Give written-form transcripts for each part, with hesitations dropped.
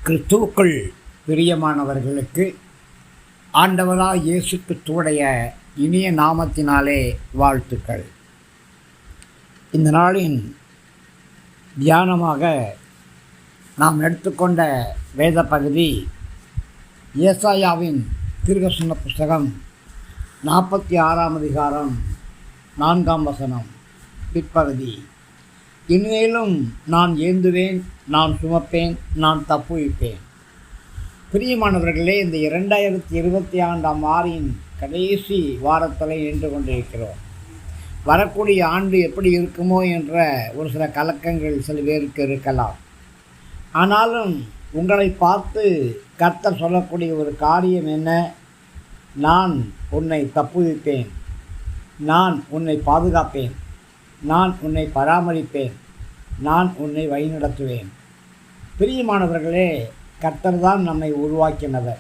கிறிஸ்துவுக்குள் பிரியமானவர்களுக்கு ஆண்டவராய் இயேசு கிறிஸ்துவுடைய இனிய நாமத்தினாலே வாழ்த்துக்கள். இந்த நாளின் தியானமாக நாம் எடுத்துக்கொண்ட வேத பகுதி ஏசாயாவின் தீர்க்கதரிசன புஸ்தகம் 46ஆம் அதிகாரம் 4ஆம் வசனம் பிற்பகுதி. இனிமேலும் நான் ஏந்துவேன், நான் சுமப்பேன், நான் தப்புவிப்பேன். பிரியமானவர்களே, இந்த 2022ஆம் ஆண்டின் கடைசி வாரத்தில் நின்று கொண்டிருக்கிறோம். வரக்கூடிய ஆண்டு எப்படி இருக்குமோ என்ற ஒரு சில கலக்கங்கள் சில பேருக்கு இருக்கலாம். ஆனாலும் உங்களை பார்த்து கர்த்தர் சொல்லக்கூடிய ஒரு காரியம் என்ன? நான் உன்னை தப்புவிப்பேன், நான் உன்னை பாதுகாப்பேன், நான் உன்னை பராமரிப்பேன், நான் உன்னை வழிநடத்துவேன். பிரியமானவர்களே, கர்த்தர் தான் நம்மை உருவாக்கினவர்.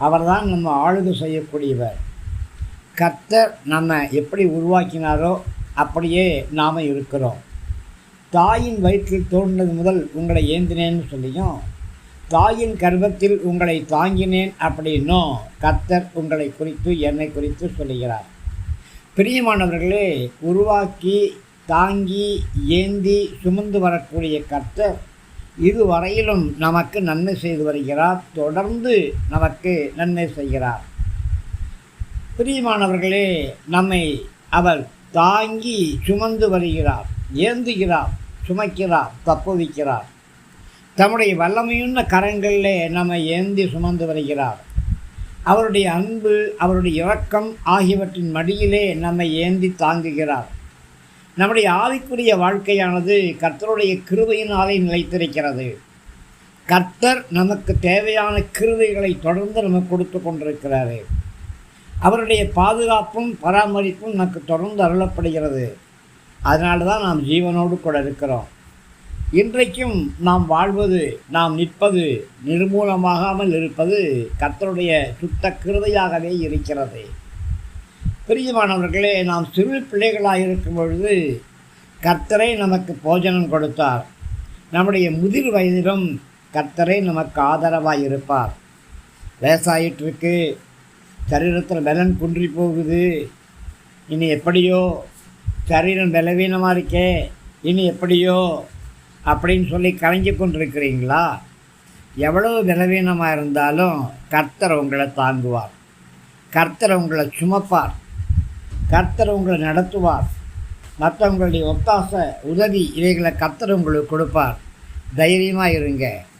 அவர்தான் நம்ம ஆளுகை செய்யக்கூடியவர். கர்த்தர் நம்ம எப்படி உருவாக்கினாரோ அப்படியே நாம் இருக்கிறோம். தாயின் வயிற்றில் தோன்றினது முதல் உங்களை ஏந்தினேன்னு சொல்லியும், தாயின் கர்ப்பத்தில் உங்களை தாங்கினேன் அப்படின்னும் கர்த்தர் உங்களை குறித்து என்னை குறித்து சொல்லுகிறார். பிரியமானவர்களே, உருவாக்கி தாங்கி ஏந்தி சுமந்து வரக்கூடிய கர்த்தர் இதுவரையிலும் நமக்கு நன்மை செய்து வருகிறார். தொடர்ந்து நமக்கு நன்மை செய்கிறார். பிரியமானவர்களே, நம்மை அவர் தாங்கி சுமந்து வருகிறார், ஏந்துகிறார், சுமைக்கிறார், தப்புவிக்கிறார். தம்முடைய வல்லமையுள்ள கரங்களிலே நம்மை ஏந்தி சுமந்து வருகிறார். அவருடைய அன்பு, அவருடைய இரக்கம் ஆகியவற்றின் மடியிலே நம்மை ஏந்தி தாங்குகிறார். நம்முடைய ஆவிக்குரிய வாழ்க்கையானது கர்த்தருடைய கிருபையினாலே நிலைத்திருக்கிறது. கர்த்தர் நமக்கு தேவையான கிருபைகளை தொடர்ந்து நமக்கு கொடுத்து கொண்டிருக்கிறாரு. அவருடைய பாதுகாப்பும் பராமரிப்பும் நமக்கு தொடர்ந்து அருளப்படுகிறது. அதனால தான் நாம் ஜீவனோடு கூட இருக்கிறோம். இன்றைக்கும் நாம் வாழ்வது, நாம் நிற்பது, நிர்மூலமாகாமல் இருப்பது கர்த்தருடைய சுத்த கிருபையாகவே இருக்கிறது. பிரியமானவர்களே, நாம் சிறு பிள்ளைகளாக இருக்கும் பொழுது கர்த்தரை நமக்கு போஜனம் கொடுத்தார். நம்முடைய முதிர் வயதிலும் கர்த்தரை நமக்கு ஆதரவாக இருப்பார். வயசாயிட்டிருக்கு, சரீரத்தில் பலன் குன்றி போகுது, இனி எப்படியோ, சரீரம் பலவீனமாக இருக்கே, இனி எப்படியோ அப்படின்னு சொல்லி கலங்கி கொண்டிருக்கிறீங்களா? எவ்வளவு பலவீனமாக இருந்தாலும் கர்த்தர் உங்களை தாங்குவார். கர்த்தர் உங்களை சுமப்பார். கர்த்தர் உங்களை நடத்துவார். மற்றவங்களுடைய ஒத்தாசை, உதவி இவைகளை கர்த்தர் உங்களுக்கு கொடுப்பார். தைரியமாக இருங்க.